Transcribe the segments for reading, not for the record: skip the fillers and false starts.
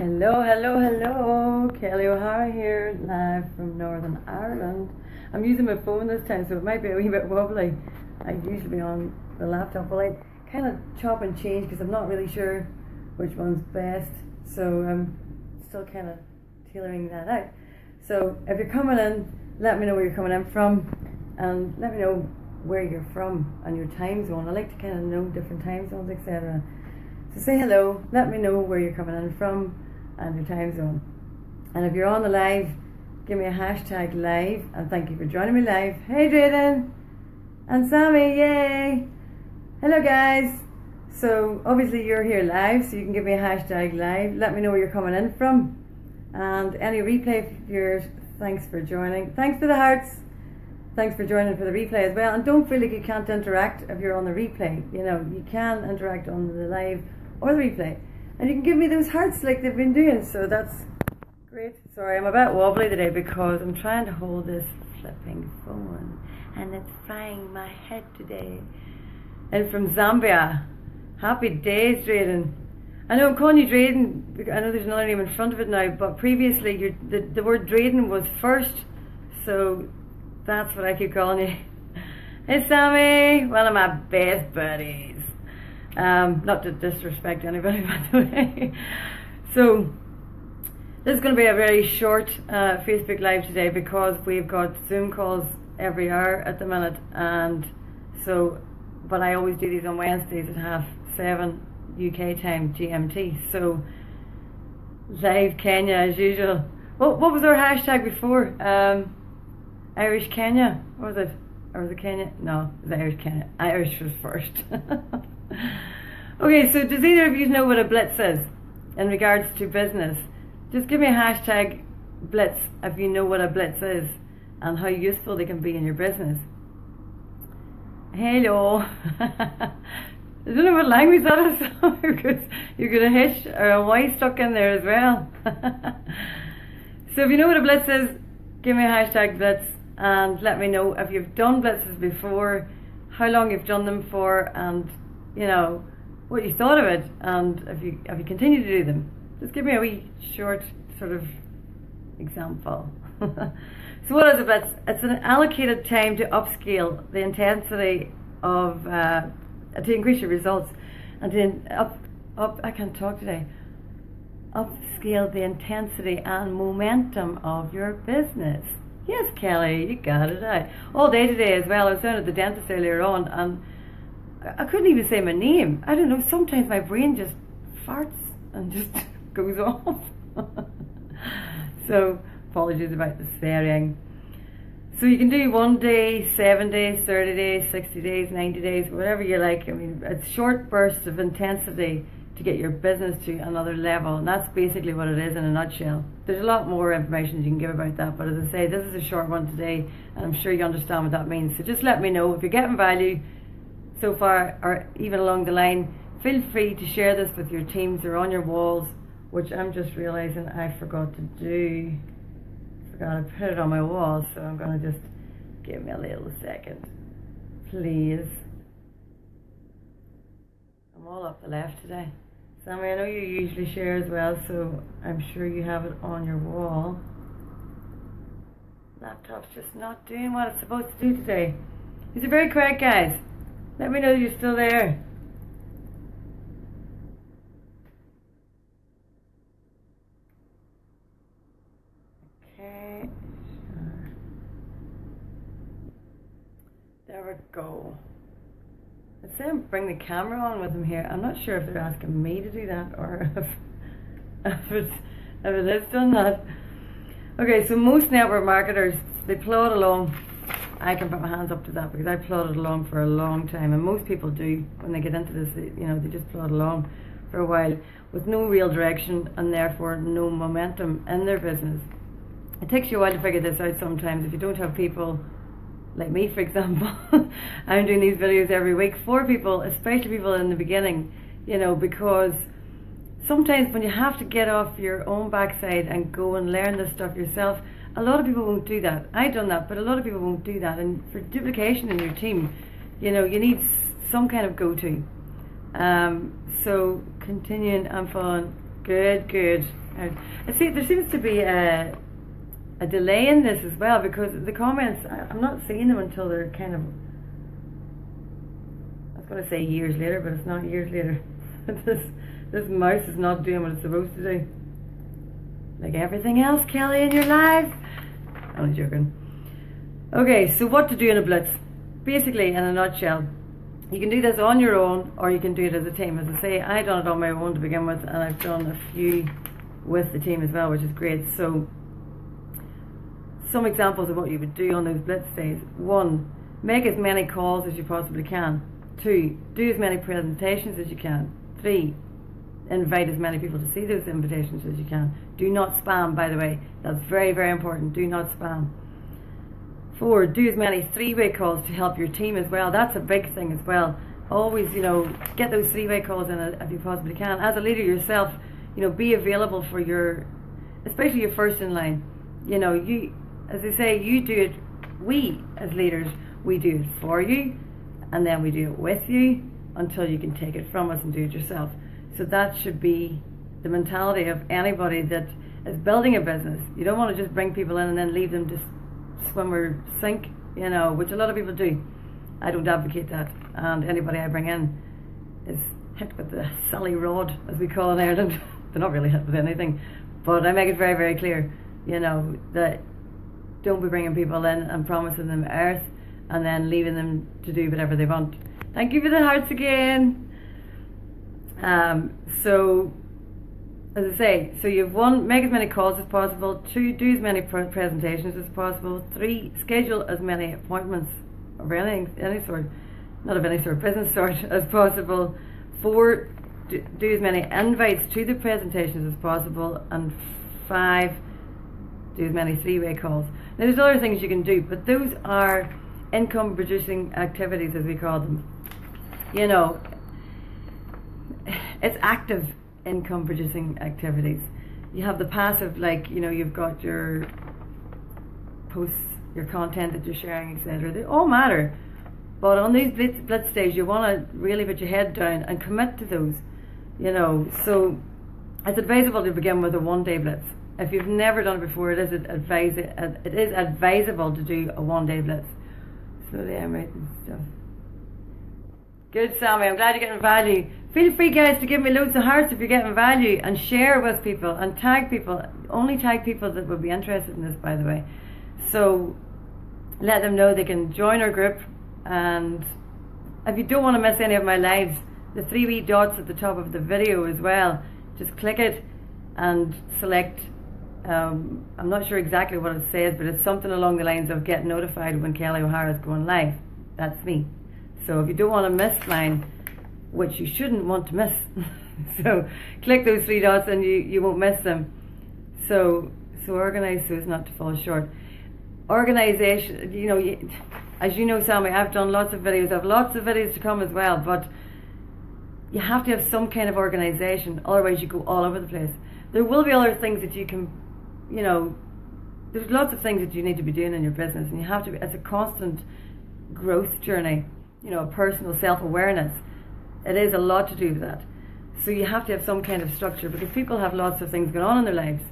Hello, hello, hello. Kelly O'Hara here, live from Northern Ireland. I'm using my phone this time, so it might be a wee bit wobbly. I usually be on the laptop, but I kind of chop and change because I'm not really sure which one's best. So I'm still kind of tailoring that out. So if you're coming in, let me know where you're coming in from, and let me know where you're from and your time zone. I like to kind of know different time zones, etc. So say hello, let me know where you're coming in from and your time zone. And if you're on the live, give me a hashtag live, and thank you for joining me live. Hey Drayden and Sammy, yay! Hello guys. So obviously you're here live, so you can give me a hashtag live. Let me know where you're coming in from, and any replay viewers, thanks for joining. Thanks for the hearts. Thanks for joining for the replay as well. And don't feel like you can't interact if you're on the replay. You know, you can interact on the live or the replay, and you can give me those hearts like they've been doing, so that's great. Sorry, I'm a bit wobbly today because I'm trying to hold this flipping phone and it's frying my head today. And from Zambia, happy days Drayden. I know I'm calling you Drayden, I know there's another name in front of it now, but previously the word Drayden was first, so that's what I keep calling you. Hey Sammy, one of my best buddies. Not to disrespect anybody, by the way. So this is going to be a very short Facebook Live today because we've got Zoom calls every hour at the minute, and so, but I always do these on Wednesdays at 7:30 UK time GMT. So live Kenya as usual. What was our hashtag before? Irish Kenya? What was it? Or was it Kenya? No, it was Irish Kenya. Irish was first. Okay, so does either of you know what a Blitz is in regards to business? Just give me a hashtag Blitz if you know what a Blitz is and how useful they can be in your business. Hello. I don't know what language that is because you're going to hitch or a Y stuck in there as well. So if you know what a Blitz is, give me a hashtag Blitz and let me know if you've done Blitzes before, how long you've done them for, and you know what you thought of it, and if you continue to do them. Just give me a wee short sort of example. So what is a Blitz? It's an allocated time to upscale the intensity of to increase your results and to I can't talk today. Upscale the intensity and momentum of your business. Yes, Kelly, you got it out. All day today as well. I was down at the dentist earlier on and I couldn't even say my name. I don't know, sometimes my brain just farts and just goes off. So, apologies about the swearing. So you can do 1 day, 7 days, 30 days, 60 days, 90 days, whatever you like. I mean, it's short bursts of intensity to get your business to another level, and that's basically what it is in a nutshell. There's a lot more information you can give about that, but as I say, this is a short one today, and I'm sure you understand what that means. So just let me know if you're getting value so far, or even along the line. Feel free to share this with your teams or on your walls, which I'm just realizing I forgot to do. Forgot to put it on my wall, so I'm going to just give me a little second, please. I'm all up the left today. Sammy, I know you usually share as well, so I'm sure you have it on your wall. Laptop's just not doing what it's supposed to do today. These are very quiet, guys. Let me know you're still there. Okay, sure. There we go. Let's say bring the camera on with them here. I'm not sure if they're asking me to do that or if it is done that. Okay, so most network marketers, they plod along. I can put my hands up to that because I plodded along for a long time, and most people do when they get into this. You know, they just plod along for a while with no real direction and therefore no momentum in their business. It takes you a while to figure this out sometimes if you don't have people like me, for example. I'm doing these videos every week for people, especially people in the beginning, you know, because sometimes when you have to get off your own backside and go and learn this stuff yourself, a lot of people won't do that. I've done that, but a lot of people won't do that. And for duplication in your team, you know, you need some kind of go-to. So continuing, I'm following. Good, good. See, there seems to be a delay in this as well, because the comments, I'm not seeing them until they're kind of, I was going to say years later, but it's not years later. This mouse is not doing what it's supposed to do. Like everything else, Kelly, in your life. I'm joking. Okay, so what to do in a blitz? Basically, in a nutshell, you can do this on your own, or you can do it as a team. As I say, I've done it on my own to begin with, and I've done a few with the team as well, which is great. So, some examples of what you would do on those blitz days. 1, make as many calls as you possibly can. 2, do as many presentations as you can. 3, invite as many people to see those invitations as you can. Do not spam, by the way. That's very, very important. Do not spam. 4, do as many 3-way calls to help your team as well. That's a big thing as well. Always, get those 3-way calls in if you possibly can. As a leader yourself, be available for especially your first in line. You, as they say, you do it, we as leaders, we do it for you, and then we do it with you until you can take it from us and do it yourself. So that should be the mentality of anybody that is building a business. You don't want to just bring people in and then leave them to swim or sink, which a lot of people do. I don't advocate that, and anybody I bring in is hit with the Sally rod, as we call it in Ireland. They're not really hit with anything, but I make it very, very clear, that don't be bringing people in and promising them earth and then leaving them to do whatever they want. Thank you for the hearts again. So, as I say, so you've 1, make as many calls as possible. 2, do as many presentations as possible. 3, schedule as many appointments of any sort, not of any sort, business sort, as possible. 4, do as many invites to the presentations as possible. And 5, do as many 3-way calls. Now there's other things you can do, but those are income producing activities, as we call them. It's active income producing activities. You have the passive, like, you've got your posts, your content that you're sharing, etc. They all matter. But on these blitz days, you want to really put your head down and commit to those. So it's advisable to begin with a 1-day blitz. If you've never done it before, it is advisable to do a 1-day blitz. Slowly I'm writing stuff. Good, Sammy. I'm glad you're getting value. Feel free, guys, to give me loads of hearts if you're getting value, and share with people and tag people. Only tag people that would be interested in this, by the way. So let them know they can join our group. And if you don't want to miss any of my lives, the 3 wee dots at the top of the video as well, just click it and select. I'm not sure exactly what it says, but it's something along the lines of get notified when Kelly O'Hara is going live. That's me. So if you don't want to miss mine, which you shouldn't want to miss, so click those 3 dots and you won't miss them. So organize so as not to fall short. Organization, as you know, Sammy, I've done lots of videos. I have lots of videos to come as well, but you have to have some kind of organization, otherwise you go all over the place. There will be other things that you can, there's lots of things that you need to be doing in your business, and you have to, it's a constant growth journey, personal self-awareness. It is a lot to do with that. So you have to have some kind of structure, because people have lots of things going on in their lives,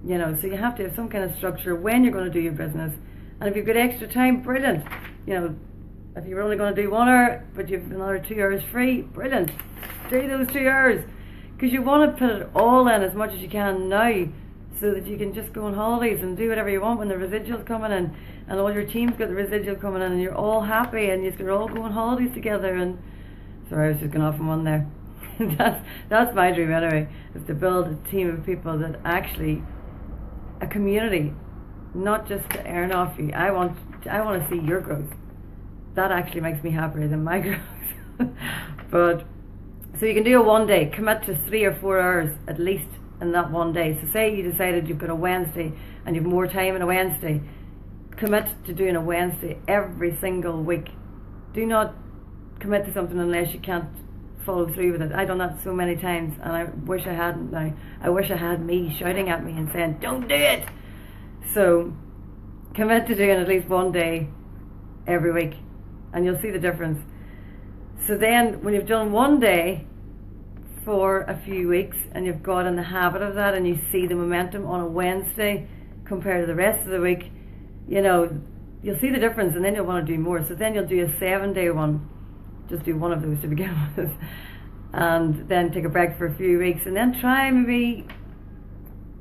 so you have to have some kind of structure when you're going to do your business. And if you've got extra time, brilliant. If you're only going to do 1 hour, but you've another 2 hours free, brilliant. Do those 2 hours. Because you want to put it all in as much as you can now, so that you can just go on holidays and do whatever you want when the residual's coming in, and all your team's got the residual coming in, and you're all happy, and you're all go on holidays together. And sorry, I was just going off on one there. that's my dream anyway, is to build a team of people that actually, a community, not just to earn off you. I want to see your growth. That actually makes me happier than my growth. But so you can do a 1-day, commit to 3 or 4 hours at least in that 1 day. So say you decided you've got a Wednesday and you've more time on a Wednesday, commit to doing a Wednesday every single week. Do not commit to something unless you can't follow through with it. I've done that so many times, and I wish I hadn't now. I wish I had me shouting at me and saying, don't do it. So commit to doing at least 1 day every week, and you'll see the difference. So then when you've done 1 day for a few weeks and you've got in the habit of that, and you see the momentum on a Wednesday compared to the rest of the week, you know, you'll see the difference, and then you'll want to do more. So then you'll do a 7-day one, just do one of those to begin with, and then take a break for a few weeks, and then try maybe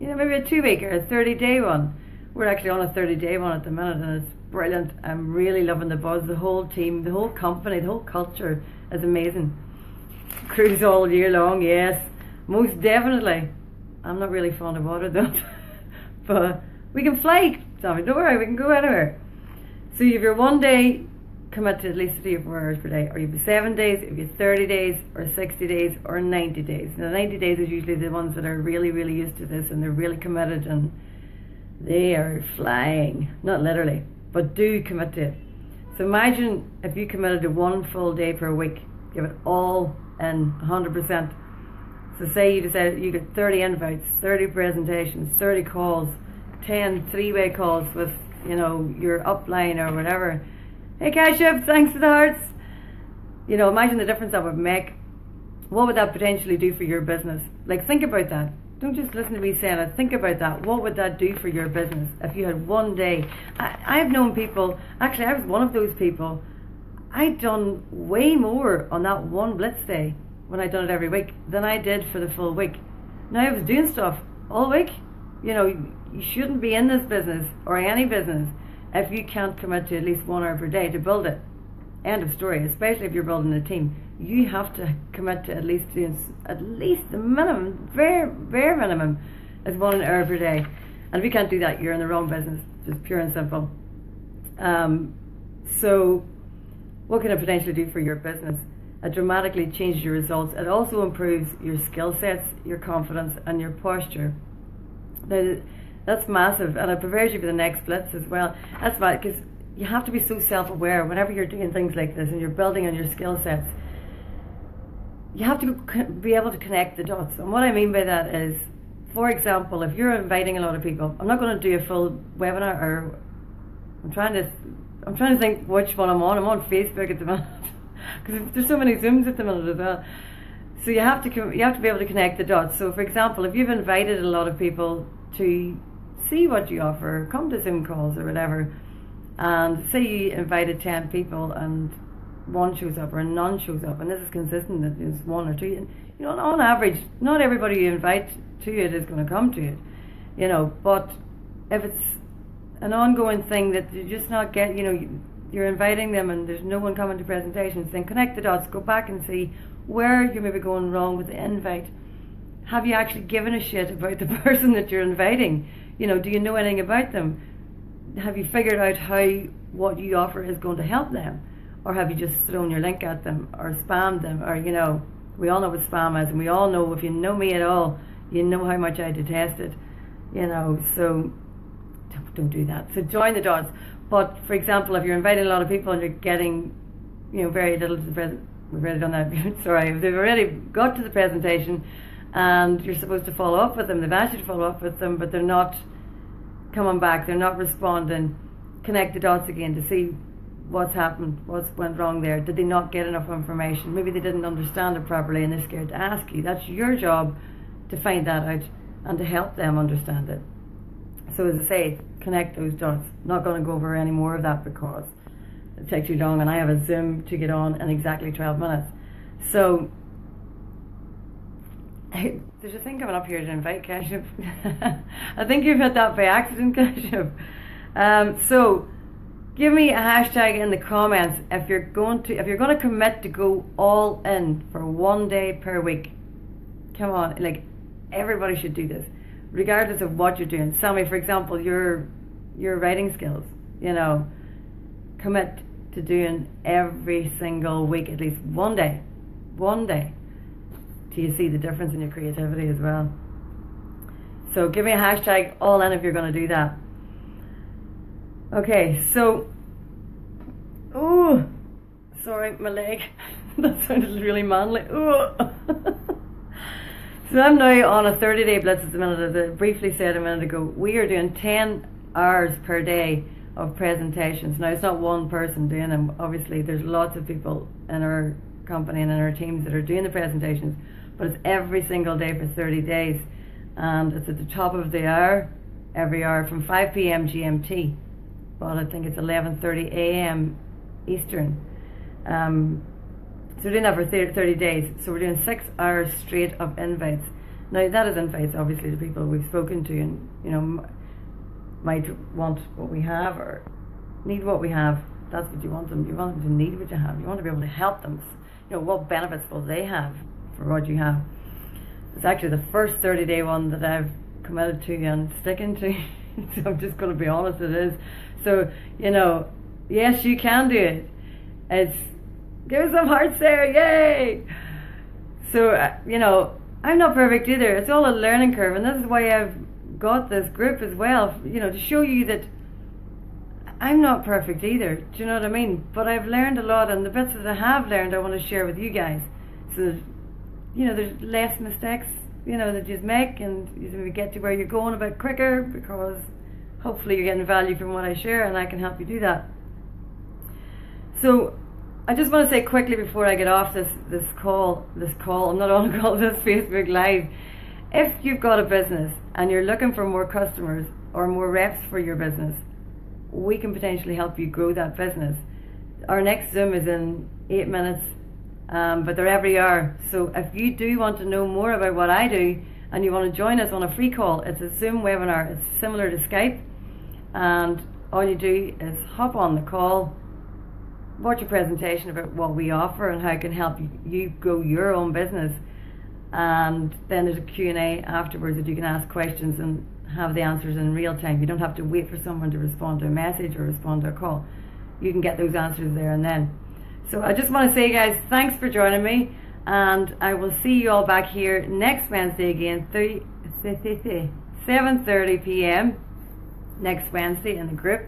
a 2-week or a 30-day one. We're actually on a 30-day one at the minute, and it's brilliant. I'm really loving the buzz. The whole team, the whole company, the whole culture is amazing. Cruise all year long, yes, most definitely. I'm not really fond of water though, but we can fly, Tommy, don't worry, we can go anywhere. So you have your 1 day, commit to at least 3 or 4 hours per day, or you have 7 days, if you have 30 days, or 60 days, or 90 days. Now 90 days is usually the ones that are really, really used to this, and they're really committed, and they are flying, not literally, but do commit to it. So imagine if you committed to 1 full day per week, give it all in 100%. So say you decided you get 30 invites, 30 presentations, 30 calls, 10 three-way calls with, you know, your upline or whatever. Hey Kashyap, thanks for the hearts. You know, imagine the difference that would make. What would that potentially do for your business? Like, think about that. Don't just listen to me saying it, think about that. What would that do for your business if you had 1 day? I've known people, actually I was one of those people, I'd done way more on that one Blitz day when I'd done it every week than I did for the full week. Now I was doing stuff all week. You know, you shouldn't be in this business or any business if you can't commit to at least 1 hour per day to build it. End of story. Especially if you're building a team, you have to commit to at least the minimum, bare minimum, is 1 hour per day. And if you can't do that, you're in the wrong business. Just pure and simple. So what can it potentially do for your business? It dramatically changes your results. It also improves your skill sets, your confidence, and your posture. Now, that's massive, and it prepares you for the next Blitz as well. That's right, because you have to be so self-aware whenever you're doing things like this and you're building on your skill sets. You have to be able to connect the dots. And what I mean by that is, for example, if you're inviting a lot of people, I'm not going to do a full webinar, or I'm trying to think which one I'm on. I'm on Facebook at the minute because there's so many Zooms at the minute as well. So you have to be able to connect the dots. So for example, if you've invited a lot of people to see what you offer, come to Zoom calls or whatever, and say you invited 10 people and 1 shows up or none shows up, and this is consistent, that there's 1 or 2, and you know, on average, not everybody you invite to it is going to come to it, you know. But if it's an ongoing thing that you just not get, you know, you're inviting them and there's no one coming to presentations, then connect the dots, go back and see where you're maybe going wrong with the invite. Have you actually given a shit about the person that you're inviting? You know, do you know anything about them? Have you figured out how what you offer is going to help them? Or have you just thrown your link at them or spammed them? Or, you know, we all know what spam is, and we all know, if you know me at all, you know how much I detest it. You know, so don't do that. So join the dots. But for example, if you're inviting a lot of people and you're getting, you know, very little to the present, we've already done that. Sorry, if they've already got to the presentation and you're supposed to follow up with them, they've asked you to follow up with them, but they're not coming back, they're not responding. Connect the dots again to see what's happened, what's went wrong there. Did they not get enough information? Maybe they didn't understand it properly and they're scared to ask you. That's your job to find that out and to help them understand it. So as I say, connect those dots. Not going to go over any more of that because it takes too long, and I have a Zoom to get on in exactly 12 minutes. So there's a thing coming up here to invite Kashyap. I think you've hit that by accident, Kashyap. So give me a hashtag in the comments if you're going to commit to go all in for 1 day per week. Come on, like, everybody should do this, regardless of what you're doing. Tell me, for example, your writing skills, you know, commit to doing every single week at least 1 day, till you see the difference in your creativity as well. So give me a hashtag all in if you're going to do that. Okay, so, oh, sorry, my leg, that sounded really manly. Oh. So I'm now on a 30-day Blitz at the minute. As I briefly said a minute ago, we are doing 10 hours per day of presentations. Now, it's not one person doing them. Obviously, there's lots of people in our company and in our teams that are doing the presentations, but it's every single day for 30 days, and it's at the top of the hour, every hour from 5 p.m. GMT, but I think it's 11:30 a.m. Eastern. So we're doing that for 30 days. So we're doing 6 hours straight of invites. Now that is invites obviously to people we've spoken to, and you know, might want what we have or need what we have. That's what you want them. You want them to need what you have. You want to be able to help them. You know, what benefits will they have for what you have? It's actually the first 30-day one that I've committed to and sticking to. So I'm just going to be honest, it is. So, you know, yes, you can do it. It's, give us some hearts there, yay! So, you know, I'm not perfect either. It's all a learning curve, and this is why I've got this group as well, you know, to show you that I'm not perfect either. Do you know what I mean? But I've learned a lot, and the bits that I have learned I want to share with you guys. So that, you know, there's less mistakes, you know, that you make, and you get to where you're going a bit quicker, because hopefully you're getting value from what I share, and I can help you do that. So I just want to say quickly before I get off this call, I'm not on a call, this Facebook Live. If you've got a business and you're looking for more customers or more reps for your business, we can potentially help you grow that business. Our next Zoom is in 8 minutes, but they're every hour. So if you do want to know more about what I do and you want to join us on a free call, it's a Zoom webinar. It's similar to Skype, and all you do is hop on the call, watch a presentation about what we offer and how it can help you grow your own business, and then there's a Q&A afterwards that you can ask questions and have the answers in real time. You don't have to wait for someone to respond to a message or respond to a call. You can get those answers there and then. So I just want to say, guys, thanks for joining me, and I will see you all back here next Wednesday again, 7:30 p.m. next Wednesday in the group.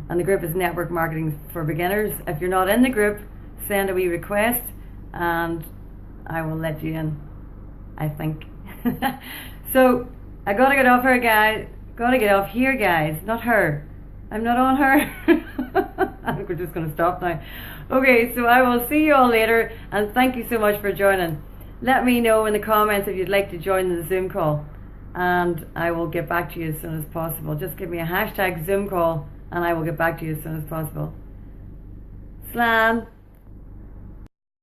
And the group is Network Marketing for Beginners. If you're not in the group, send a wee request and I will let you in, I think. So I gotta get off here, guys. Gotta get off here, guys. Not her. I'm not on her. I think we're just gonna stop now. Okay, so I will see you all later, and thank you so much for joining. Let me know in the comments if you'd like to join the Zoom call, and I will get back to you as soon as possible. Just give me a hashtag Zoom call and I will get back to you as soon as possible. Slán!